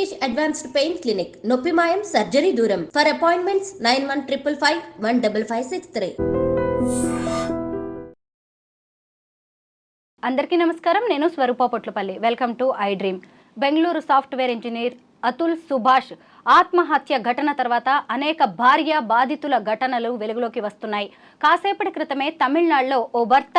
Satish advanced pain clinic నొప్పి మాయం surgery దూరం ఫర్ అపాయింట్మెంట్స్ 9155515563. అందరికీ నమస్కారం. నేను Swaroopa Potlapalli. Welcome to iDream. Bengaluru software engineer Atul Subhash ఆత్మహత్య ఘటన తర్వాత అనేక భార్య బాధితుల ఘటనలు వెలుగులోకి వస్తున్నాయి. కాసేపటి క్రితమే తమిళనాడులో ఓ భర్త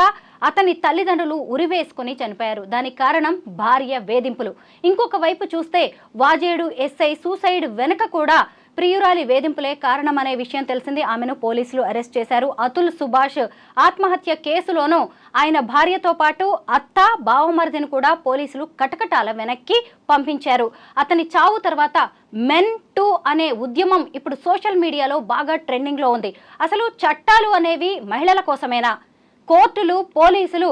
అతని తల్లిదండ్రులు ఉరివేసుకుని చనిపోయారు. దానికి కారణం భార్య వేధింపులు. ఇంకొక వైపు చూస్తే వాజేడు ఎస్ఐ సూసైడ్ వెనుక కూడా ప్రియురాలి వేధింపులే కారణమనే విషయం తెలిసింది. ఆమెను పోలీసులు అరెస్ట్ చేశారు. అతుల్ సుభాష్ ఆత్మహత్య కేసులోనూ ఆయన భార్యతో పాటు అత్త బావమరిదిని కూడా పోలీసులు కటకటాల వెనక్కి పంపించారు. అతని చావు తర్వాత మెన్ టూ అనే ఉద్యమం ఇప్పుడు సోషల్ మీడియాలో బాగా ట్రెండింగ్లో ఉంది. అసలు చట్టాలు అనేవి మహిళల కోసమేనా? కోర్టులు పోలీసులు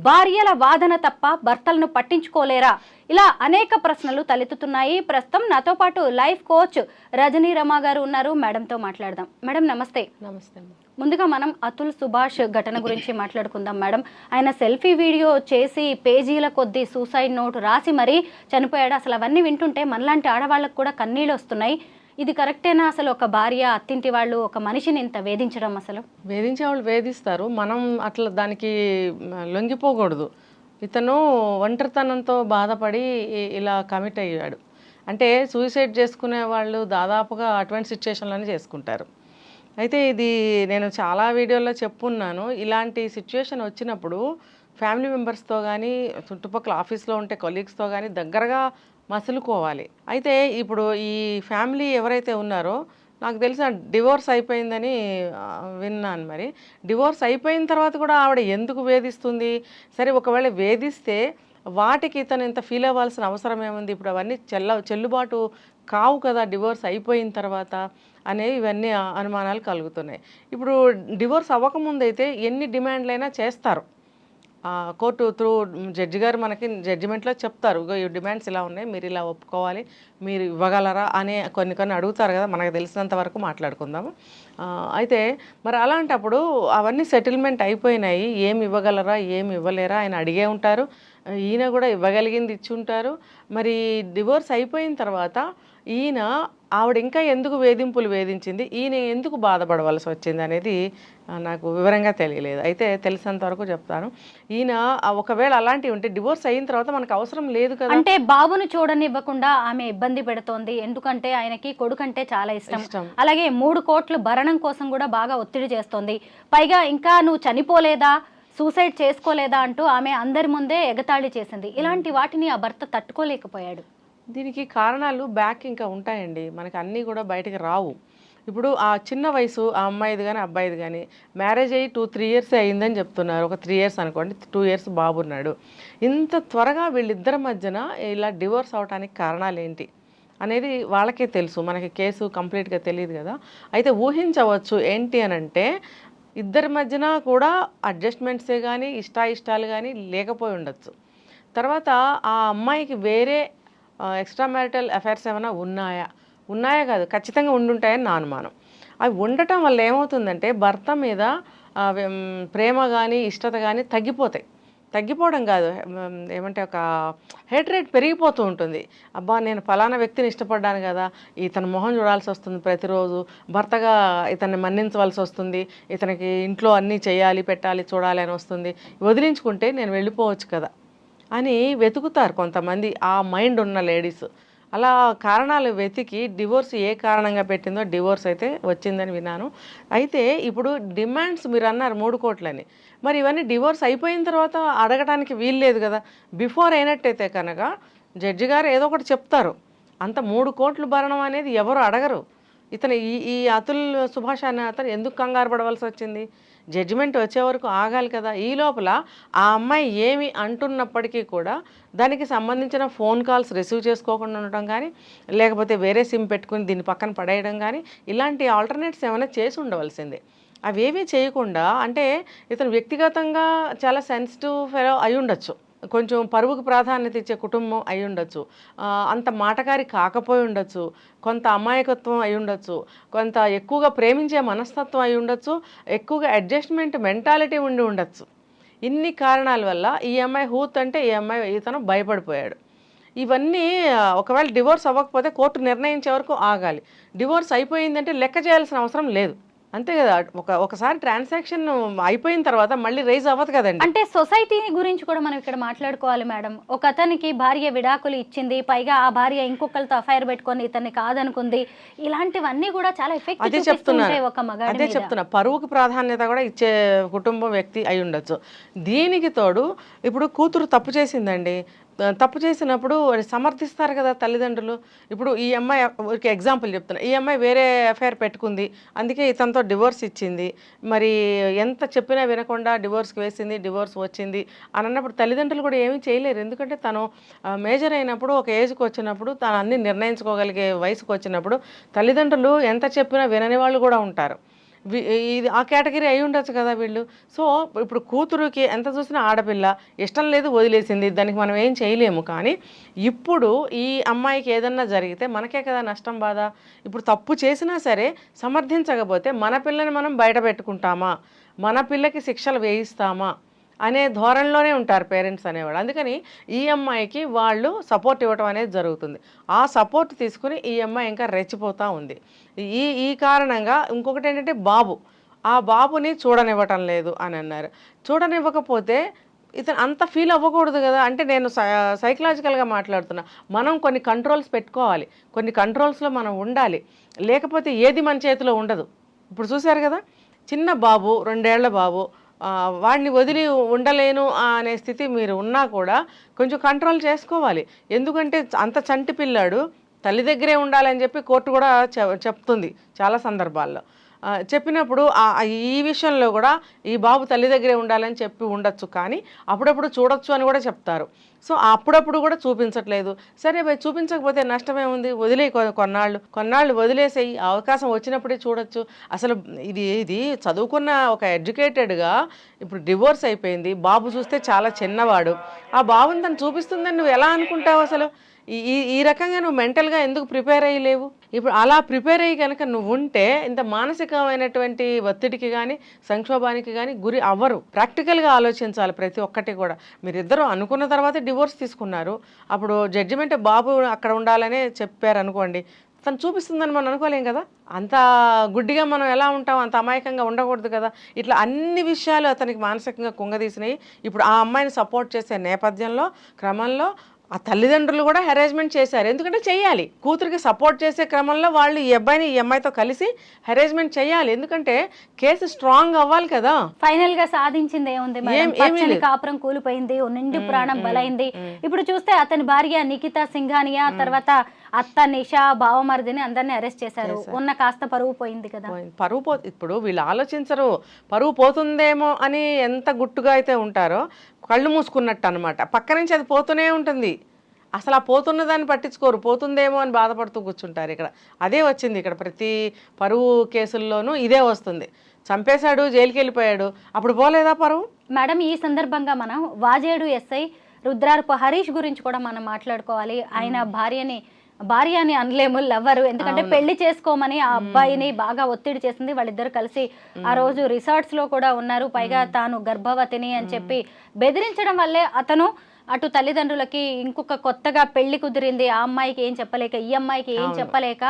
భార్యల వాదన తప్ప భర్తలను పట్టించుకోలేరా? ఇలా అనేక ప్రశ్నలు తలెత్తుతున్నాయి. ప్రస్తుతం నాతో పాటు లైఫ్ కోచ్ రజనీ రమ గారు ఉన్నారు. మేడంతో మాట్లాడదాం. మేడం నమస్తే. నమస్తే. ముందుగా మనం అతుల్ సుభాష్ ఘటన గురించి మాట్లాడుకుందాం మేడం. ఆయన సెల్ఫీ వీడియో చేసి పేజీల కొద్దీ సూసైడ్ నోట్ రాసి మరీ చనిపోయాడు. అసలు అవన్నీ వింటుంటే మనలాంటి ఆడవాళ్ళకు కూడా కన్నీళ్ళు వస్తున్నాయి. ఇది కరెక్టేనా? అసలు ఒక భార్య అత్తింటి వాళ్ళు ఒక మనిషిని ఇంత వేధించడం? అసలు వేధించే వాళ్ళు వేధిస్తారు, మనం అట్లా దానికి లొంగిపోకూడదు. ఇతను ఒంటరితనంతో బాధపడి ఇలా కమిట్ అయ్యాడు. అంటే సూసైడ్ చేసుకునే వాళ్ళు దాదాపుగా అటువంటి సిచ్యువేషన్లోనే చేసుకుంటారు. అయితే ఇది నేను చాలా వీడియోల్లో చెప్పున్నాను. ఇలాంటి సిచ్యువేషన్ వచ్చినప్పుడు ఫ్యామిలీ మెంబర్స్తో కానీ చుట్టుపక్కల ఆఫీస్లో ఉంటే కొలీగ్స్తో కానీ దగ్గరగా మసులుకోవాలి. అయితే ఇప్పుడు ఈ ఫ్యామిలీ ఎవరైతే ఉన్నారో నాకు తెలిసిన డివోర్స్ అయిపోయిందని విన్నాను. మరి డివోర్స్ అయిపోయిన తర్వాత కూడా ఆవిడ ఎందుకు వేధిస్తుంది? సరే, ఒకవేళ వేధిస్తే వాటికి ఇతను ఇంత ఫీల్ అవ్వాల్సిన అవసరం ఏముంది? ఇప్పుడు అవన్నీ చెల్లుబాటు కావు కదా డివోర్స్ అయిపోయిన తర్వాత అనేవి ఇవన్నీ అనుమానాలు కలుగుతున్నాయి. ఇప్పుడు డివోర్స్ అవ్వకముందైతే ఎన్ని డిమాండ్లైనా చేస్తారు. కోర్టు త్రూ జడ్జి గారు మనకి జడ్జిమెంట్లో చెప్తారు, ఈ డిమాండ్స్ ఇలా ఉన్నాయి, మీరు ఇలా ఒప్పుకోవాలి, మీరు ఇవ్వగలరా అనే కొన్ని అడుగుతారు కదా. మనకు తెలిసినంత వరకు మాట్లాడుకుందాము. అయితే మరి అలాంటప్పుడు అవన్నీ సెటిల్మెంట్ అయిపోయినాయి. ఏమి ఇవ్వగలరా ఏమి ఇవ్వలేరా ఆయన అడిగే ఉంటారు. ఈయన కూడా ఇవ్వగలిగింది ఇచ్చి ఉంటారు. మరి డివోర్స్ అయిపోయిన తర్వాత ఈయన ఆవిడ ఇంకా ఎందుకు వేధింపులు వేధించింది, ఈయన ఎందుకు బాధపడవలసి వచ్చింది అనేది నాకు వివరంగా తెలియలేదు. అయితే తెలిసినంత వరకు చెప్తాను. ఈయన ఒకవేళ అలాంటివి ఉంటే డివోర్స్ అయిన తర్వాత మనకు అవసరం లేదు కదా. అంటే బాబును చూడనివ్వకుండా ఆమె ఇబ్బంది పెడుతోంది. ఎందుకంటే ఆయనకి కొడుకంటే చాలా ఇష్టం. అలాగే 3 కోట్ల భరణం కోసం కూడా బాగా ఒత్తిడి చేస్తోంది. పైగా ఇంకా నువ్వు చనిపోలేదా, సూసైడ్ చేసుకోలేదా అంటూ ఆమె అందరి ముందే ఎగతాళి చేసింది. ఇలాంటి వాటిని ఆ భర్త తట్టుకోలేకపోయాడు. దీనికి కారణాలు బ్యాక్ ఇంకా ఉంటాయండి, మనకి అన్నీ కూడా బయటకు రావు. ఇప్పుడు ఆ చిన్న వయసు ఆ అమ్మాయిది కానీ అబ్బాయిది కానీ మ్యారేజ్ అయ్యి 2-3 ఇయర్స్ అయ్యిందని చెప్తున్నారు. ఒక 3 ఇయర్స్ అనుకోండి, 2 ఇయర్స్ బాబు ఉన్నాడు. ఇంత త్వరగా వీళ్ళిద్దరి మధ్యన ఇలా డివోర్స్ అవడానికి కారణాలు ఏంటి అనేది వాళ్ళకే తెలుసు, మనకి కేసు కంప్లీట్గా తెలియదు కదా. అయితే ఊహించవచ్చు ఏంటి అని అంటే, ఇద్దరి మధ్యన కూడా అడ్జస్ట్మెంట్సే కానీ ఇష్టాలు కానీ లేకపోయి ఉండొచ్చు. తర్వాత ఆ అమ్మాయికి వేరే ఎక్స్ట్రా మ్యారిటల్ అఫైర్స్ ఏమైనా ఉన్నాయా కాదు, ఖచ్చితంగా ఉండుంటాయని నా అనుమానం. అవి ఉండటం వల్ల ఏమవుతుందంటే భర్త మీద ప్రేమ కానీ ఇష్టత కానీ తగ్గిపోవడం కాదు, ఏమంటే ఒక హేట్రేట్ పెరిగిపోతూ ఉంటుంది. అబ్బా, నేను ఫలానా వ్యక్తిని ఇష్టపడ్డాను కదా, ఇతని మొహం చూడాల్సి వస్తుంది ప్రతిరోజు, భర్తగా ఇతన్ని మన్నించవలసి వస్తుంది, ఇతనికి ఇంట్లో అన్నీ చేయాలి పెట్టాలి చూడాలి అని వస్తుంది, వదిలించుకుంటే నేను వెళ్ళిపోవచ్చు కదా అని వెతుకుతారు కొంతమంది, ఆ మైండ్ ఉన్న లేడీస్. అలా కారణాలు వెతికి డివోర్స్ ఏ కారణంగా పెట్టిందో డివోర్స్ అయితే వచ్చిందని విన్నాను. అయితే ఇప్పుడు డిమాండ్స్ మీరు అన్నారు 3 కోట్లని, మరి ఇవన్నీ డివోర్స్ అయిపోయిన తర్వాత అడగడానికి వీల్లేదు కదా. బిఫోర్ అయినట్టయితే కనుక జడ్జి గారు ఏదో ఒకటి చెప్తారు. అంత 3 కోట్ల భరణం అనేది ఎవరు అడగరు. ఇతను ఈ అతుల్ సుభాష్ అనే అతను ఎందుకు కంగారు పడవలసి వచ్చింది? జడ్జిమెంట్ వచ్చే వరకు ఆగాలి కదా. ఈ లోపల ఆ అమ్మాయి ఏమి అంటున్నప్పటికీ కూడా దానికి సంబంధించిన ఫోన్ కాల్స్ రిసీవ్ చేసుకోకుండా ఉండటం కానీ, లేకపోతే వేరే సిమ్ పెట్టుకుని దీన్ని పక్కన పడేయడం కానీ, ఇలాంటి ఆల్టర్నేట్స్ ఏమైనా చేసి ఉండవలసిందే. అవేమీ చేయకుండా, అంటే ఇతను వ్యక్తిగతంగా చాలా సెన్సిటివ్ ఫెలో అయి ఉండొచ్చు, కొంచెం పరువుకు ప్రాధాన్యత ఇచ్చే కుటుంబం అయి ఉండొచ్చు, అంత మాటకారి కాకపోయి ఉండొచ్చు, కొంత అమాయకత్వం అయి ఉండొచ్చు, కొంత ఎక్కువగా ప్రేమించే మనస్తత్వం అయి ఉండొచ్చు, ఎక్కువగా అడ్జస్ట్మెంట్ మెంటాలిటీ ఉండి ఉండొచ్చు. ఇన్ని కారణాల వల్ల ఈ అమ్మాయి హూత్ అంటే ఈ అమ్మాయి ఇతను భయపడిపోయాడు. ఇవన్నీ ఒకవేళ డివోర్స్ అవ్వకపోతే కోర్టు నిర్ణయించే వరకు ఆగాలి. డివోర్స్ అయిపోయిందంటే లెక్క చేయాల్సిన అవసరం లేదు, అంతే కదా. ఒకసారి ట్రాన్సాక్షన్ అయిపోయిన తర్వాత మళ్ళీ రైజ్ అవ్వదు కదండి. అంటే సొసైటీ గురించి కూడా మనం ఇక్కడ మాట్లాడుకోవాలి మేడం. ఒక అతనికి భార్య విడాకులు ఇచ్చింది, పైగా ఆ భార్య ఇంకొకరితో అఫైర్ పెట్టుకొని ఇతన్ని కాదనుకుంది, ఇలాంటివన్నీ కూడా చాలా ఎఫెక్ట్ చూపిస్తుంటాయి ఒక మగాడి మీద. అదే చెప్తున్నా, పరువుకు ప్రాధాన్యత కూడా ఇచ్చే కుటుంబం వ్యక్తి అయి ఉండొచ్చు. దీనికి తోడు ఇప్పుడు కూతురు తప్పు చేసిందండి, తప్పు చేసినప్పుడు సమర్థిస్తారు కదా తల్లిదండ్రులు. ఇప్పుడు ఈ అమ్మాయి ఎగ్జాంపుల్ చెప్తున్నా, ఈ అమ్మాయి వేరే అఫైర్ పెట్టుకుంది, అందుకే ఇతనితో డివోర్స్ ఇచ్చింది, మరి ఎంత చెప్పినా వినకుండా డివోర్స్కి వేసింది, డివోర్స్ వచ్చింది అని అన్నప్పుడు తల్లిదండ్రులు కూడా ఏమీ చేయలేరు. ఎందుకంటే తను మేజర్ అయినప్పుడు, ఒక ఏజ్కి వచ్చినప్పుడు, తను అన్ని నిర్ణయించుకోగలిగే వయసుకు వచ్చినప్పుడు తల్లిదండ్రులు ఎంత చెప్పినా వినని వాళ్ళు కూడా ఉంటారు. ఇది ఆ కేటగిరీ అయి ఉండొచ్చు కదా వీళ్ళు. సో ఇప్పుడు కూతురుకి ఎంత చూసినా ఆడపిల్ల, ఇష్టం లేదు వదిలేసింది, దానికి మనం ఏం చేయలేము. కానీ ఇప్పుడు ఈ అమ్మాయికి ఏదన్నా జరిగితే మనకే కదా నష్టం, బాధ. ఇప్పుడు తప్పు చేసినా సరే సమర్థించకపోతే మన పిల్లని మనం బయట పెట్టుకుంటామా, మన పిల్లకి శిక్షలు వేయిస్తామా అనే ధోరణిలోనే ఉంటారు పేరెంట్స్ అనేవాళ్ళు. అందుకని ఈ అమ్మాయికి వాళ్ళు సపోర్ట్ ఇవ్వటం అనేది జరుగుతుంది. ఆ సపోర్ట్ తీసుకుని ఈ అమ్మాయి ఇంకా రెచ్చిపోతూ ఉంది. ఈ కారణంగా ఇంకొకటి ఏంటంటే ఆ బాబుని చూడనివ్వటం లేదు అని అన్నారు. చూడనివ్వకపోతే ఇతను అంత ఫీల్ అవ్వకూడదు కదా. అంటే నేను సైకలాజికల్గా మాట్లాడుతున్నా. మనం కొన్ని కంట్రోల్స్ పెట్టుకోవాలి, కొన్ని కంట్రోల్స్లో మనం ఉండాలి, లేకపోతే ఏది మన చేతిలో ఉండదు. ఇప్పుడు చూశారు కదా, చిన్న బాబు, 2 ఏళ్ల బాబు, వాడిని వదిలి ఉండలేను అనే స్థితి మీరు ఉన్నా కూడా కొంచెం కంట్రోల్ చేసుకోవాలి. ఎందుకంటే అంత చంటి పిల్లాడు తల్లి దగ్గరే ఉండాలని చెప్పి కోర్టు కూడా చెప్తుంది చాలా సందర్భాల్లో. చెప్పినప్పుడు ఈ విషయంలో కూడా ఈ బాబు తల్లి దగ్గరే ఉండాలని చెప్పి ఉండొచ్చు, కానీ అప్పుడప్పుడు చూడొచ్చు అని కూడా చెప్తారు. సో అప్పుడప్పుడు కూడా చూపించట్లేదు. సరే భయ్, చూపించకపోతే నష్టమే ఉంది, వదిలే కొన్నాళ్ళు వదిలేసేయి, అవకాశం వచ్చినప్పుడే చూడొచ్చు. అసలు ఇది చదువుకున్న ఒక ఎడ్యుకేటెడ్గా ఇప్పుడు డివోర్స్ అయిపోయింది, బాబు చూస్తే చాలా చిన్నవాడు, ఆ బాబుని తను చూపిస్తుందని నువ్వు ఎలా అనుకుంటావు? అసలు ఈ రకంగా నువ్వు మెంటల్గా ఎందుకు ప్రిపేర్ అయ్యలేవు? ఇప్పుడు అలా ప్రిపేర్ అయ్యి కనుక నువ్వు ఉంటే ఇంత మానసికమైనటువంటి ఒత్తిడికి కానీ సంక్షోభానికి కానీ గురి అవ్వరు. ప్రాక్టికల్గా ఆలోచించాలి ప్రతి ఒక్కటి కూడా. మీరిద్దరూ అనుకున్న తర్వాతే డివోర్స్ తీసుకున్నారు, అప్పుడు జడ్జిమెంట్ బాబు అక్కడ ఉండాలనే చెప్పారు అనుకోండి, తను చూపిస్తుందని మనం అనుకోలేం కదా. అంత గుడ్డిగా మనం ఎలా ఉంటాం, అంత అమాయకంగా ఉండకూడదు కదా. ఇట్లా అన్ని విషయాలు అతనికి మానసికంగా కుంగదీసినాయి. ఇప్పుడు ఆ అమ్మాయిని సపోర్ట్ చేసే నేపథ్యంలో క్రమంలో ఆ తల్లిదండ్రులు కూడా హెరాస్మెంట్ చేశారు. ఎందుకంటే చెయ్యాలి, కూతురికి సపోర్ట్ చేసే క్రమంలో వాళ్ళు ఈ అబ్బాయిని ఈ అమ్మాయితో కలిసి హెరాస్మెంట్ చేయాలి. ఎందుకంటే కేసు స్ట్రాంగ్ అవ్వాలి కదా. ఫైనల్ గా సాధించింది ఏముంది మేడం? పచ్చని కాపురం కూలిపోయింది, నిండు ప్రాణం బలైంది. ఇప్పుడు చూస్తే అతని భార్య నిఖితా సింఘానియా, తర్వాత అత్త నిషా, బావమరిదిని అందరినీ అరెస్ట్ చేశారు. ఉన్న కాస్త పరువు పోయింది కదా. ఇప్పుడు వీళ్ళు ఆలోచించరు, పరువు పోతుందేమో అని ఎంత గుట్టుగా అయితే ఉంటారో కళ్ళు మూసుకున్నట్టు అనమాట. పక్క నుంచి అది పోతూనే ఉంటుంది, అసలు ఆ పోతున్న దాన్ని పట్టించుకోరు, పోతుందేమో అని బాధపడుతూ కూర్చుంటారు. ఇక్కడ అదే వచ్చింది, ఇక్కడ ప్రతి పరువు కేసుల్లోనూ ఇదే వస్తుంది. చంపేశాడు, జైలుకి వెళ్ళిపోయాడు, అప్పుడు పోలేదా పరువు? మేడం, ఈ సందర్భంగా మనం వాజేడు ఎస్ఐ రుద్రారపు హరీష్ గురించి కూడా మనం మాట్లాడుకోవాలి. ఆయన భార్య అని అనలేము, లవ్వరు. ఎందుకంటే పెళ్లి చేసుకోమని ఆ అబ్బాయిని బాగా ఒత్తిడి చేసింది. వాళ్ళిద్దరు కలిసి ఆ రోజు రిసార్ట్స్ లో కూడా ఉన్నారు. పైగా తాను గర్భవతిని అని చెప్పి బెదిరించడం వల్లే అతను అటు తల్లిదండ్రులకి ఇంకొక కొత్తగా పెళ్లి కుదిరింది, ఆ అమ్మాయికి ఏం చెప్పలేక, ఈ అమ్మాయికి ఏం చెప్పలేక,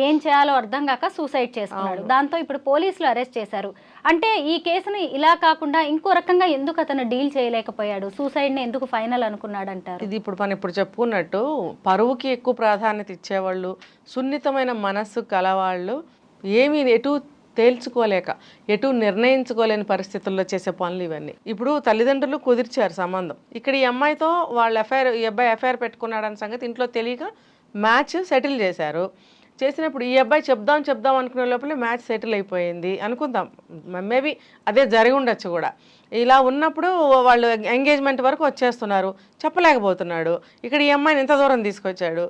ఏం చేయాలో అర్థం కాక సూసైడ్ చేసుకున్నాడు. దాంతో ఇప్పుడు పోలీసులు అరెస్ట్ చేశారు. అంటే ఈ కేసుని ఇలా కాకుండా ఇంకో రకంగా ఎందుకు అతను డీల్ చేయలేకపోయాడు? సూసైడ్ ని ఎందుకు ఫైనల్ అనుకున్నాడు అంటారు? ఇది మనం ఇప్పుడు చెప్పుకున్నట్టు పరువుకి ఎక్కువ ప్రాధాన్యత ఇచ్చేవాళ్ళు, సున్నితమైన మనస్సు కలవాళ్ళు ఏమీ ఎటు తేల్చుకోలేక, ఎటు నిర్ణయించుకోలేని పరిస్థితుల్లో చేసే పనులు ఇవన్నీ. ఇప్పుడు తల్లిదండ్రులు కుదిర్చారు సంబంధం. ఇక్కడ ఈ అమ్మాయితో ఈ అబ్బాయి అఫైర్ పెట్టుకున్నాడన్న సంగతి ఇంట్లో తెలియక మ్యాచ్ సెటిల్ చేశారు. చేసినప్పుడు ఈ అబ్బాయి చెప్దాం అనుకునే లోపలే మ్యాచ్ సెటిల్ అయిపోయింది అనుకుందాం, మేబీ అదే జరిగి ఉండొచ్చు కూడా. ఇలా ఉన్నప్పుడు వాళ్ళు ఎంగేజ్మెంట్ వరకు వచ్చేస్తున్నారు, చెప్పలేకపోతున్నాడు. ఇక్కడ ఈ అమ్మాయిని ఎంత దూరం తీసుకొచ్చాడు,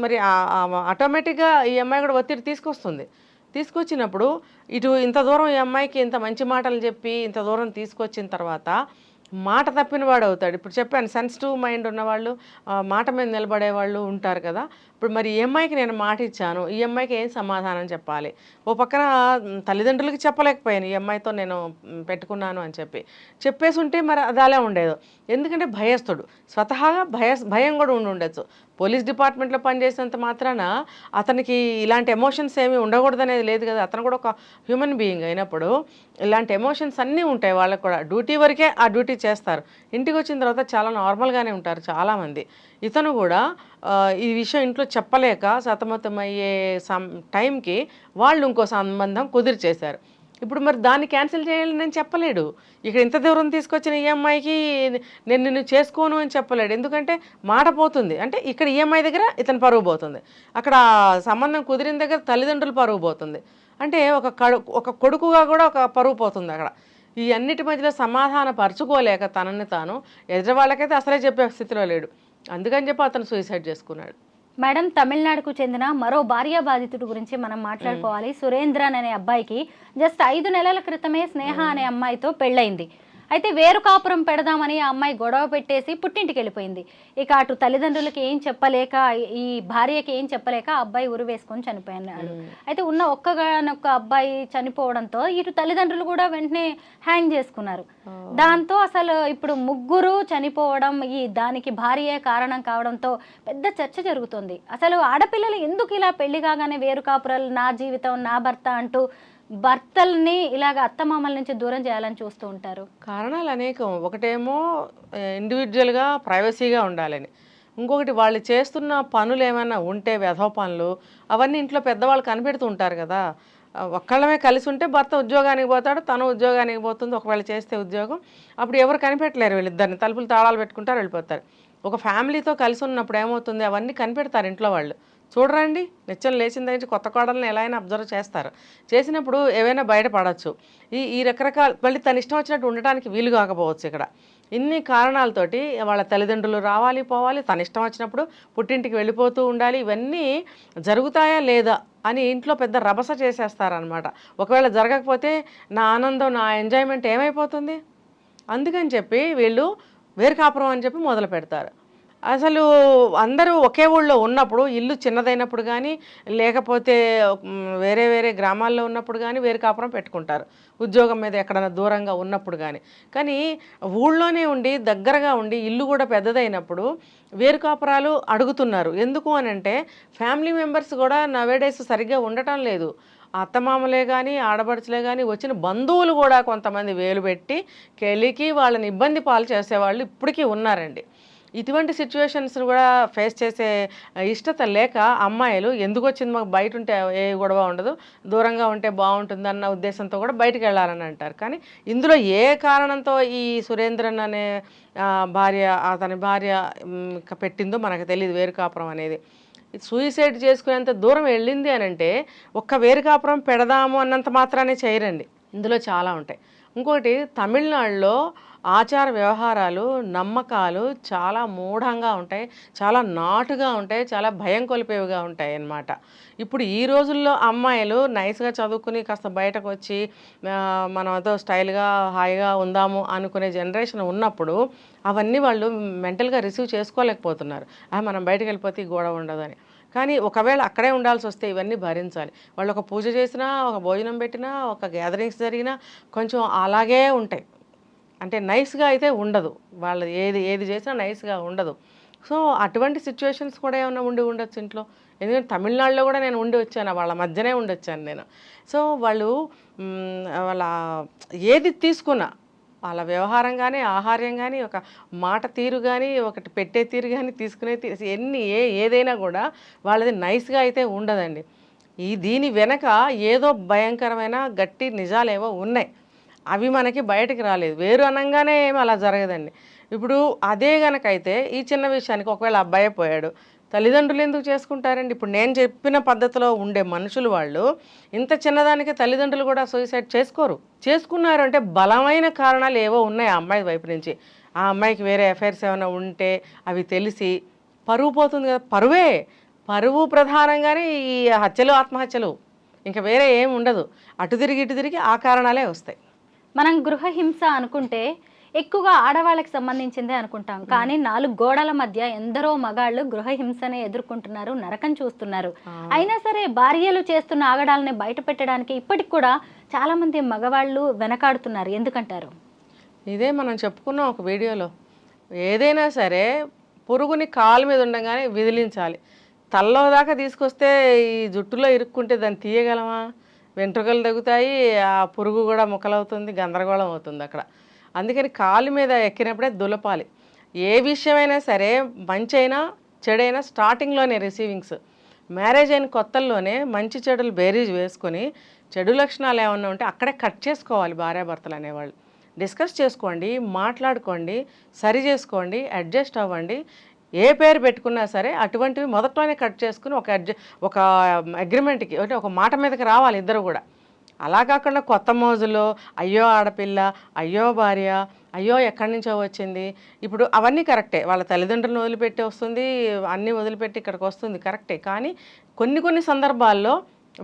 మరి ఆటోమేటిక్గా ఈ అమ్మాయి కూడా ఒత్తిడి తీసుకొచ్చినప్పుడు ఇటు ఇంత దూరం ఈ అమ్మాయికి ఇంత మంచి మాటలు చెప్పి ఇంత దూరం తీసుకొచ్చిన తర్వాత మాట తప్పిన వాడు అవుతాడు. ఇప్పుడు చెప్పాను, సెన్సిటివ్ మైండ్ ఉన్నవాళ్ళు, మాట మీద నిలబడే వాళ్ళు ఉంటారు కదా, ఇప్పుడు మరి ఈ అమ్మాయికి నేను మాట ఇచ్చాను, ఈ అమ్మాయికి ఏం సమాధానం చెప్పాలి? ఓ పక్కన తల్లిదండ్రులకి చెప్పలేకపోయాను ఈ అమ్మాయితో నేను పెట్టుకున్నాను అని చెప్పేసి ఉంటే మరి అది అలా ఉండేది. ఎందుకంటే భయస్థుడు, స్వతహాగా భయం కూడా ఉండొచ్చు. పోలీస్ డిపార్ట్మెంట్లో పనిచేసినంత మాత్రాన అతనికి ఇలాంటి ఎమోషన్స్ ఏమీ ఉండకూడదనేది లేదు కదా. అతను కూడా ఒక హ్యూమన్ బీయింగ్ అయినప్పుడు ఇలాంటి ఎమోషన్స్ అన్నీ ఉంటాయి వాళ్ళకు కూడా. డ్యూటీ వరకే ఆ డ్యూటీ చేస్తారు, ఇంటికి వచ్చిన తర్వాత చాలా నార్మల్గానే ఉంటారు చాలామంది. ఇతను కూడా ఈ విషయం ఇంట్లో చెప్పలేక సతమతమయ్యే టైంకి వాళ్ళు ఇంకో సంబంధం కుదిరిచేశారు. ఇప్పుడు మరి దాన్ని క్యాన్సిల్ చేయాలని నేను చెప్పలేడు. ఇక్కడ ఇంత దూరం తీసుకొచ్చిన ఈఎంఐకి నేను నిన్ను చేసుకోను అని చెప్పలేడు. ఎందుకంటే మాట పోతుంది. అంటే ఇక్కడ ఈఎంఐ దగ్గర ఇతను పరువు పోతుంది, అక్కడ సంబంధం కుదిరిన దగ్గర తల్లిదండ్రులు పరువు పోతుంది. అంటే ఒక కొడుకుగా కూడా ఒక పరువు పోతుంది అక్కడ. ఈ అన్నిటి మధ్యలో సమాధాన పరుచుకోలేక తనని తాను, ఎదుటి వాళ్ళకైతే అసలే చెప్పే స్థితిలో లేడు. అందుకని చెప్పి అతను సూసైడ్ చేసుకున్నాడు. మేడం, తమిళనాడుకు చెందిన మరో భార్య బాధితుడి గురించి మనం మాట్లాడుకోవాలి. సురేంద్రన్ అనే అబ్బాయికి జస్ట్ 5 నెలల క్రితమే స్నేహ అనే అమ్మాయితో పెళ్ళయింది. అయితే వేరు కాపురం పెడదామని ఆ అమ్మాయి గొడవ పెట్టేసి పుట్టింటికి వెళ్ళిపోయింది. ఇక అటు తల్లిదండ్రులకి ఏం చెప్పలేక, ఈ భార్యకి ఏం చెప్పలేక ఆ అబ్బాయి ఉరి వేసుకొని చనిపోయినాడు. అయితే ఉన్న ఒక్క అబ్బాయి చనిపోవడంతో ఇటు తల్లిదండ్రులు కూడా వెంటనే హ్యాంగ్ చేసుకున్నారు. దాంతో అసలు ఇప్పుడు ముగ్గురు చనిపోవడం, దానికి భార్యే కారణం కావడంతో పెద్ద చర్చ జరుగుతుంది. అసలు ఆడపిల్లలు ఎందుకు ఇలా పెళ్లి కాగానే వేరు కాపురాలు, నా జీవితం నా భర్త అంటూ భర్తల్ని ఇలాగ అత్తమామల నుంచి దూరం చేయాలని చూస్తూ ఉంటారు? కారణాలు అనేకం. ఒకటేమో ఇండివిజువల్గా ప్రైవసీగా ఉండాలని, ఇంకొకటి వాళ్ళు చేస్తున్న పనులు ఏమైనా ఉంటే వెధవ పనులు అవన్నీ ఇంట్లో పెద్దవాళ్ళు కనిపెడుతూ ఉంటారు కదా. ఒక్కళ్ళమే కలిసి ఉంటే భర్త ఉద్యోగానికి పోతాడు, తను ఉద్యోగానికి పోతుంది. ఒకవేళ చేస్తే ఉద్యోగం, అప్పుడు ఎవరు కనిపెట్టలేరు, వీళ్ళిద్దరిని తలుపులు తాళాలు పెట్టుకుంటారు, వెళ్ళిపోతారు. ఒక ఫ్యామిలీతో కలిసి ఉన్నప్పుడు ఏమవుతుంది, అవన్నీ కనిపెడతారు ఇంట్లో వాళ్ళు. చూడరండి, నిత్యం లేచిన దగ్గర కొత్త కోడల్ని ఎలా అయినా అబ్జర్వ్ చేస్తారు. చేసినప్పుడు ఏవైనా బయటపడవచ్చు. ఈ రకరకాల, మళ్ళీ తన ఇష్టం వచ్చినట్టు ఉండటానికి వీలు కాకపోవచ్చు. ఇక్కడ ఇన్ని కారణాలతోటి వాళ్ళ తల్లిదండ్రులు రావాలి పోవాలి, తన ఇష్టం వచ్చినప్పుడు పుట్టింటికి వెళ్ళిపోతూ ఉండాలి. ఇవన్నీ జరుగుతాయా లేదా అని ఇంట్లో పెద్ద రభస చేసేస్తారనమాట. ఒకవేళ జరగకపోతే నా ఆనందం, నా ఎంజాయ్మెంట్ ఏమైపోతుంది? అందుకని చెప్పి వీళ్ళు వేరు కాపురం అని చెప్పి మొదలు పెడతారు. అసలు అందరూ ఒకే ఊళ్ళో ఉన్నప్పుడు, ఇల్లు చిన్నదైనప్పుడు కానీ, లేకపోతే వేరే వేరే గ్రామాల్లో ఉన్నప్పుడు కానీ వేరు కాపురం పెట్టుకుంటారు, ఉద్యోగం మీద ఎక్కడైనా దూరంగా ఉన్నప్పుడు కానీ. కానీ ఊళ్ళోనే ఉండి దగ్గరగా ఉండి ఇల్లు కూడా పెద్దదైనప్పుడు వేరు కాపురాలు అడుగుతున్నారు. ఎందుకు అని అంటే ఫ్యామిలీ మెంబర్స్ కూడా నవేడేస్ సరిగ్గా ఉండటం లేదు. అత్తమామలే కానీ, ఆడపడుచులే కానీ, వచ్చిన బంధువులు కూడా కొంతమంది వేలు పెట్టి కెలికి వాళ్ళని ఇబ్బంది పాలు చేసేవాళ్ళు ఇప్పటికీ ఉన్నారండి. ఇటువంటి సిచ్యువేషన్స్ కూడా ఫేస్ చేసే ఇష్టత లేక అమ్మాయిలు ఎందుకు వచ్చింది, మాకు బయట ఉంటే ఏ గొడవ ఉండదు, దూరంగా ఉంటే బాగుంటుంది అన్న ఉద్దేశంతో కూడా బయటకు వెళ్ళాలని అంటారు. కానీ ఇందులో ఏ కారణంతో ఈ సురేంద్రన్ అనే అతని భార్య పెట్టిందో మనకు తెలియదు వేరు కాపురం అనేది. సూసైడ్ చేసుకునేంత దూరం వెళ్ళింది అని అంటే ఒక్క వేరు కాపురం పెడదాము అన్నంత మాత్రానే చేయరండి, ఇందులో చాలా ఉంటాయి. ఇంకొకటి, తమిళనాడులో ఆచార వ్యవహారాలు, నమ్మకాలు చాలా మూఢంగా ఉంటాయి, చాలా నాటుగా ఉంటాయి, చాలా భయం కొలిపేవిగా ఉంటాయి అన్నమాట. ఇప్పుడు ఈ రోజుల్లో అమ్మాయిలు నైస్గా చదువుకుని కాస్త బయటకు వచ్చి మనతో స్టైల్గా హాయిగా ఉందాము అనుకునే జనరేషన్ ఉన్నప్పుడు అవన్నీ వాళ్ళు మెంటల్గా రిసీవ్ చేసుకోలేకపోతున్నారు. మనం బయటకు వెళ్ళిపోతే గొడవ ఉండదని. కానీ ఒకవేళ అక్కడే ఉండాల్సి వస్తే ఇవన్నీ భరించాలి. వాళ్ళు ఒక పూజ చేసినా, ఒక భోజనం పెట్టినా, ఒక గ్యాదరింగ్స్ జరిగినా కొంచెం అలాగే ఉంటాయి. అంటే నైస్గా అయితే ఉండదు, వాళ్ళు ఏది చేసినా నైస్గా ఉండదు. సో అటువంటి సిచ్యువేషన్స్ కూడా ఏమైనా ఉండొచ్చు ఇంట్లో. ఎందుకంటే తమిళనాడులో కూడా నేను ఉండి వచ్చాను, వాళ్ళ మధ్యనే ఉండొచ్చాను నేను. సో వాళ్ళు వాళ్ళ ఏది తీసుకున్నా, వాళ్ళ వ్యవహారం కానీ, ఆహార్యం కానీ, ఒక మాట తీరు కానీ, ఒకటి పెట్టే తీరు కానీ, తీసుకునే తీరు, ఏదైనా కూడా వాళ్ళది నైస్గా అయితే ఉండదండి. దీని వెనక ఏదో భయంకరమైన గట్టి నిజాలేవో ఉన్నాయి, అవి మనకి బయటకు రాలేదు. వేరు అనగానే ఏమి అలా జరగదండి. ఇప్పుడు అదే గనకైతే ఈ చిన్న విషయానికి ఒకవేళ అబ్బాయి పోయాడు, తల్లిదండ్రులు ఎందుకు చేసుకుంటారండి? ఇప్పుడు నేను చెప్పిన పద్ధతిలో ఉండే మనుషులు వాళ్ళు ఇంత చిన్నదానికి తల్లిదండ్రులు కూడా సూసైడ్ చేసుకున్నారు అంటే బలమైన కారణాలు ఏవో ఉన్నాయి ఆ అమ్మాయి వైపు నుంచి. ఆ అమ్మాయికి వేరే అఫైర్స్ ఏమైనా ఉంటే అవి తెలిసి పరువు పోతుంది కదా. పరువు ప్రధానంగానే ఈ హత్యలు, ఆత్మహత్యలు, ఇంకా వేరే ఏమి ఉండదు. అటు తిరిగి ఇటు తిరిగి ఆ కారణాలే వస్తాయి. మనం గృహహింస అనుకుంటే ఎక్కువగా ఆడవాళ్ళకి సంబంధించిందే అనుకుంటాం, కానీ 4 గోడల మధ్య ఎందరో మగాళ్ళు గృహహింసనే ఎదుర్కొంటున్నారు, నరకం చూస్తున్నారు. అయినా సరే భార్యలు చేస్తున్న ఆగడాలని బయట పెట్టడానికి ఇప్పటికి కూడా చాలా మంది మగవాళ్ళు వెనకాడుతున్నారు. ఎందుకంటారు? ఇదే మనం చెప్పుకున్నాం ఒక వీడియోలో. ఏదైనా సరే పురుగుని కాలు మీద ఉండగానే విదిలించాలి. తల్లో దాకా తీసుకొస్తే ఈ జుట్టులో ఇరుక్కుంటే దాన్ని తీయగలమా? వెంట్రుకలు తగ్గుతాయి, ఆ పురుగు కూడా ముక్కలవుతుంది, గందరగోళం అవుతుంది అక్కడ. అందుకని కాలు మీద ఎక్కినప్పుడే దులపాలి. ఏ విషయమైనా సరే, మంచి అయినా చెడైనా స్టార్టింగ్లోనే రిసీవింగ్స్. మ్యారేజ్ అయిన కొత్తల్లోనే మంచి చెడులు బేరీజ్ వేసుకొని చెడు లక్షణాలు ఏమన్నా ఉంటే అక్కడే కట్ చేసుకోవాలి భార్యాభర్తలు అనేవాళ్ళు. డిస్కస్ చేసుకోండి, మాట్లాడుకోండి, సరి చేసుకోండి, అడ్జస్ట్ అవ్వండి. ఏ పేరు పెట్టుకున్నా సరే అటువంటివి మొదట్లోనే కట్ చేసుకుని ఒక అగ్రిమెంట్కి అంటే ఒక మాట మీదకి రావాలి ఇద్దరు కూడా. అలా కాకుండా కొత్త మోజులో అయ్యో ఆడపిల్ల, అయ్యో భార్య, అయ్యో ఎక్కడి నుంచో వచ్చింది. ఇప్పుడు అవన్నీ కరెక్టే, వాళ్ళ తల్లిదండ్రులను వదిలిపెట్టి వస్తుంది, అన్నీ వదిలిపెట్టి ఇక్కడికి వస్తుంది, కరెక్టే. కానీ కొన్ని సందర్భాల్లో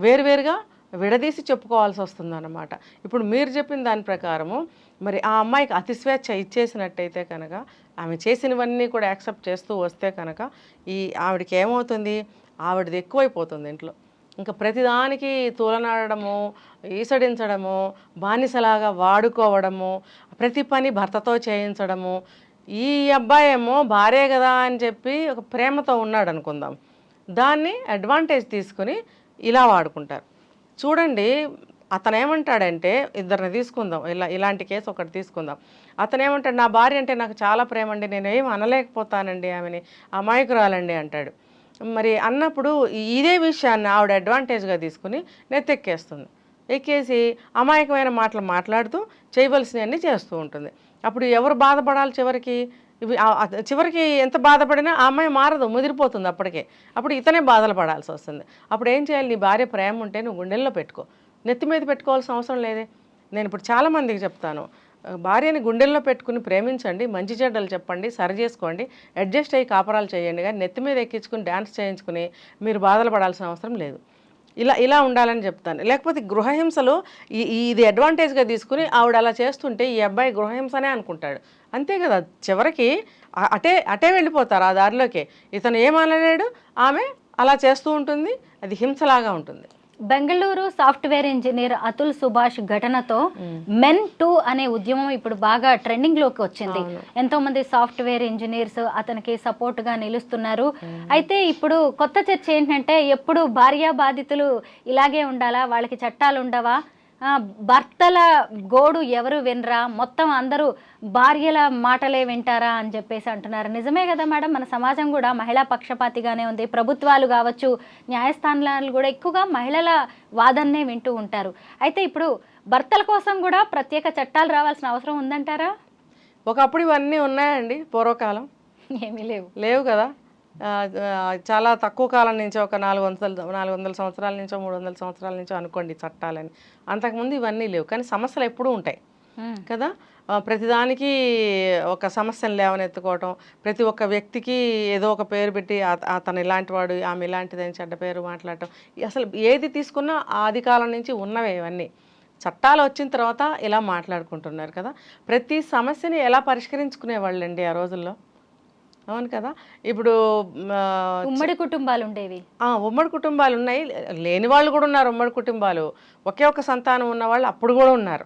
వేరువేరుగా విడదీసి చెప్పుకోవాల్సి వస్తుంది అన్నమాట. ఇప్పుడు మీరు చెప్పిన దాని ప్రకారము మరి ఆ అమ్మాయికి అతి స్వేచ్ఛ ఇచ్చేసినట్టయితే కనుక, ఆమె చేసినవన్నీ కూడా యాక్సెప్ట్ చేస్తూ వస్తే కనుక ఆవిడకి ఏమవుతుంది, ఆవిడది ఎక్కువైపోతుంది ఇంట్లో. ఇంకా ప్రతిదానికి తూలనాడము, ఈసడించడము, బానిసలాగా వాడుకోవడము, ప్రతి పని భర్తతో చేయించడము. ఈ అబ్బాయి ఏమో భార్య కదా అని చెప్పి ఒక ప్రేమతో ఉన్నాడు అనుకుందాం, దాన్ని అడ్వాంటేజ్ తీసుకుని ఇలా వాడుకుంటారు. చూడండి, అతను ఏమంటాడంటే, ఇద్దరిని తీసుకుందాం, ఇలాంటి కేసు ఒకటి తీసుకుందాం. అతను ఏమంటాడు, నా భార్య అంటే నాకు చాలా ప్రేమ అండి, నేను ఏం అనలేకపోతానండి, ఆమెని అమాయకురాలండి అంటాడు. మరి అన్నప్పుడు ఇదే విషయాన్ని ఆవిడ అడ్వాంటేజ్గా తీసుకుని నెత్తెక్కేస్తుంది. ఎక్కేసి అమాయకమైన మాటలు మాట్లాడుతూ చేయవలసినవన్నీ చేస్తూ ఉంటుంది. అప్పుడు ఎవరు బాధపడాలి చివరికి? చివరికి ఎంత బాధపడినా ఆ అమ్మాయి మారదు, ముదిరిపోతుంది అప్పటికే. అప్పుడు ఇతనే బాధలు పడాల్సి వస్తుంది. అప్పుడు ఏం చేయాలి? నీ భార్య ప్రేమ ఉంటే నువ్వు గుండెల్లో పెట్టుకో, నెత్తి మీద పెట్టుకోవాల్సిన అవసరం లేదే. నేను ఇప్పుడు చాలామందికి చెప్తాను, భార్యని గుండెల్లో పెట్టుకుని ప్రేమించండి, మంచి చెడ్డలు చెప్పండి, సరి చేసుకోండి, అడ్జస్ట్ అయ్యి కాపురాలు చేయండి. కానీ నెత్తి మీద ఎక్కించుకుని డ్యాన్స్ చేయించుకుని మీరు బాధలు పడాల్సిన అవసరం లేదు. ఇలా ఉండాలని చెప్తాను. లేకపోతే గృహహింసలో ఇది అడ్వాంటేజ్గా తీసుకుని ఆవిడ అలా చేస్తుంటే ఈ అబ్బాయి గృహహింసనే అనుకుంటాడు. అంతే కదా, చివరికి అటే వెళ్ళిపోతారు ఆ దారిలోకే. ఇతను ఏమనలేడు, ఆమె అలా చేస్తూ ఉంటుంది, అది హింసలాగా ఉంటుంది. బెంగళూరు సాఫ్ట్వేర్ ఇంజనీర్ అతుల్ సుభాష్ ఘటనతో మెన్ టూ అనే ఉద్యమం ఇప్పుడు బాగా ట్రెండింగ్ లోకి వచ్చింది. ఎంతో మంది సాఫ్ట్వేర్ ఇంజనీర్స్ అతనికి సపోర్ట్ గా నిలుస్తున్నారు. అయితే ఇప్పుడు కొత్త చర్చ ఏంటంటే, ఎప్పుడు భార్యా బాధితులు ఇలాగే ఉండాలా, వాళ్ళకి చట్టాలు ఉండవా, భర్తల గోడు ఎవరు వినరా, మొత్తం అందరూ భార్యల మాటలే వింటారా అని చెప్పేసి అంటున్నారు. నిజమే కదా మేడం, మన సమాజం కూడా మహిళా పక్షపాతిగానే ఉంది. ప్రభుత్వాలు కావచ్చు, న్యాయస్థానాలు కూడా ఎక్కువగా మహిళల వాదన్నే వింటూ ఉంటారు. అయితే ఇప్పుడు భర్తల కోసం కూడా ప్రత్యేక చట్టాలు రావాల్సిన అవసరం ఉందంటారా? ఒకప్పుడు ఇవన్నీ ఉన్నాయండి, పూర్వకాలం ఏమీ లేవు కదా. చాలా తక్కువ కాలం నుంచి, ఒక 400 సంవత్సరాల నుంచో 300 సంవత్సరాల నుంచో అనుకోండి చట్టాలని. అంతకుముందు ఇవన్నీ లేవు, కానీ సమస్యలు ఎప్పుడూ ఉంటాయి కదా. ప్రతిదానికి ఒక సమస్యను లేవనెత్తుకోవటం, ప్రతి ఒక్క వ్యక్తికి ఏదో ఒక పేరు పెట్టి అతను ఇలాంటి వాడు, ఆమె ఇలాంటిదని చెడ్డ పేరు మాట్లాడటం, అసలు ఏది తీసుకున్నా ఆది కాలం నుంచి ఉన్నవే ఇవన్నీ. చట్టాలు వచ్చిన తర్వాత ఇలా మాట్లాడుకుంటున్నారు కదా. ప్రతి సమస్యని ఎలా పరిష్కరించుకునేవాళ్ళండి ఆ రోజుల్లో, అవును కదా. ఇప్పుడు ఉమ్మడి కుటుంబాలు ఉండేవి, ఉమ్మడి కుటుంబాలు ఉన్నాయి, లేని వాళ్ళు కూడా ఉన్నారు. ఉమ్మడి కుటుంబాలు ఒకే ఒక్క సంతానం ఉన్న వాళ్ళు అప్పుడు కూడా ఉన్నారు.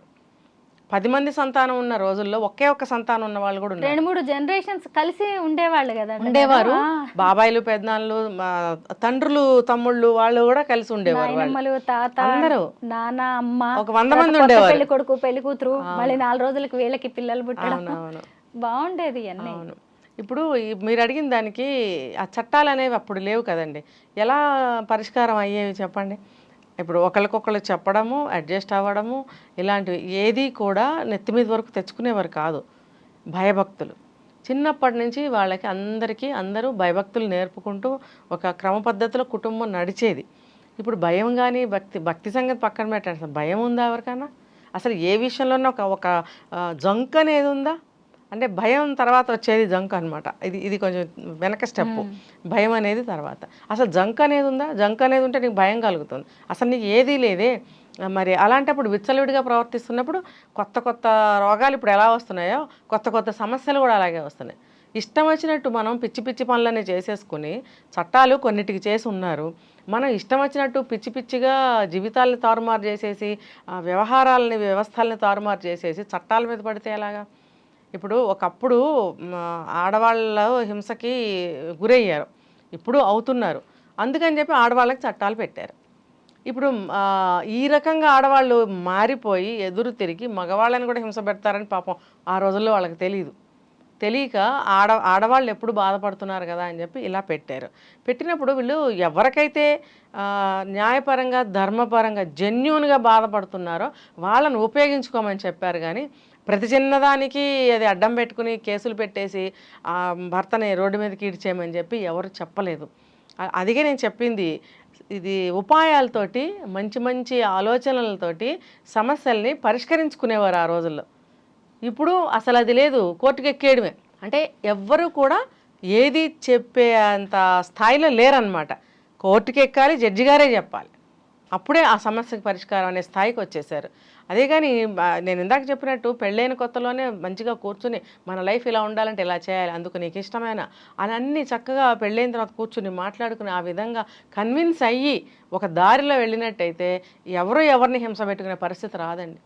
10 మంది సంతానం ఉన్న రోజుల్లో ఒకే ఒక్క సంతానం ఉన్న వాళ్ళు కూడా ఉన్నారు. 2-3 జనరేషన్స్ కలిసి ఉండేవాళ్ళు కదా, ఉండేవారు. బాబాయిలు, పెద్దనాన్నలు, తండ్రులు, తమ్ముళ్ళు వాళ్ళు కూడా కలిసి ఉండేవారు. అందరూ నాన్న, అమ్మ, ఒక 100 మంది ఉండేవారు. పెళ్లి కొడుకు, పెళ్లి కూతురు, మళ్ళీ 4 రోజులకి వీళ్ళకి పిల్లలు పుట్టడం, బాగుండేది అన్నీ. ఇప్పుడు మీరు అడిగిన దానికి ఆ చట్టాలు అనేవి అప్పుడు లేవు కదండి. ఎలా పరిష్కారం అయ్యేవి చెప్పండి? ఇప్పుడు ఒకరికొకరు చెప్పడము, అడ్జస్ట్ అవ్వడము, ఇలాంటివి ఏది కూడా నెత్తి మీద వరకు తెచ్చుకునేవారు కాదు. భయభక్తులు చిన్నప్పటి నుంచి వాళ్ళకి అందరూ భయభక్తులు నేర్పుకుంటూ ఒక క్రమ పద్ధతిలో కుటుంబం నడిచేది. ఇప్పుడు భయం కానీ భక్తి సంగతి పక్కన పెట్టండి, భయం ఉందా ఎవరికైనా? అసలు ఏ విషయంలోనూ ఒక జంక్ అనేది ఉందా? అంటే భయం తర్వాత వచ్చేది జంక్ అనమాట. ఇది కొంచెం వెనక స్టెప్, భయం అనేది తర్వాత. అసలు జంక్ అనేది ఉందా? జంక్ అనేది ఉంటే నీకు భయం కలుగుతుంది. అసలు నీకు ఏదీ లేదే, మరి అలాంటప్పుడు విచ్చలవిడిగా ప్రవర్తిస్తున్నప్పుడు కొత్త కొత్త రోగాలు ఇప్పుడు ఎలా వస్తున్నాయో కొత్త కొత్త సమస్యలు కూడా అలాగే వస్తున్నాయి. ఇష్టం వచ్చినట్టు మనం పిచ్చి పిచ్చి పనులన్నీ చేసేసుకుని చట్టాలు కొన్నిటికి చేసి ఉన్నారు. మనం ఇష్టం వచ్చినట్టు పిచ్చి పిచ్చిగా జీవితాలను తారుమారు చేసేసి వ్యవహారాలని వ్యవస్థల్ని తారుమారు చేసేసి చట్టాల మీద పడితే ఎలాగా? ఇప్పుడు ఒకప్పుడు ఆడవాళ్ళ హింసకి గురయ్యారు, ఇప్పుడు అవుతున్నారు. అందుకని చెప్పి ఆడవాళ్ళకి చట్టాలు పెట్టారు. ఇప్పుడు ఈ రకంగా ఆడవాళ్ళు మారిపోయి ఎదురు తిరిగి మగవాళ్ళని కూడా హింస పెడతారని పాపం ఆ రోజుల్లో వాళ్ళకి తెలియక ఆడవాళ్ళు ఎప్పుడు బాధపడుతున్నారు కదా అని చెప్పి ఇలా పెట్టారు. పెట్టినప్పుడు వీళ్ళు ఎవరికైతే న్యాయపరంగా ధర్మపరంగా జెన్యూన్గా బాధపడుతున్నారో వాళ్ళని ఉపయోగించుకోమని చెప్పారు. కానీ ప్రతి చిన్నదానికి అది అడ్డం పెట్టుకుని కేసులు పెట్టేసి భర్తని రోడ్డు మీదకి ఈడ్చేయమని చెప్పి ఎవరు చెప్పలేదు. అదిగే నేను చెప్పింది, ఇది ఉపాయాలతోటి మంచి మంచి ఆలోచనలతోటి సమస్యల్ని పరిష్కరించుకునేవారు ఆ రోజుల్లో. ఇప్పుడు అసలు అది లేదు, కోర్టుకు ఎక్కేయడమే. అంటే ఎవ్వరూ కూడా ఏది చెప్పే అంత స్థాయిలో లేరనమాట. కోర్టుకి ఎక్కాలి, జడ్జి గారే చెప్పాలి, అప్పుడే ఆ సమస్యకు పరిష్కారం అనే స్థాయికి వచ్చేసారు. అదే కానీ నేను ఇందాక చెప్పినట్టు పెళ్ళైన కొత్తలోనే మంచిగా కూర్చుని మన లైఫ్ ఇలా ఉండాలంటే ఇలా చేయాలి, అందుకు నీకు ఇష్టమైన అని అన్నీ చక్కగా పెళ్ళైన తర్వాత కూర్చుని మాట్లాడుకుని ఆ విధంగా కన్విన్స్ అయ్యి ఒక దారిలో వెళ్ళినట్టయితే ఎవరు ఎవరిని హింస పెట్టుకునే పరిస్థితి రాదండి.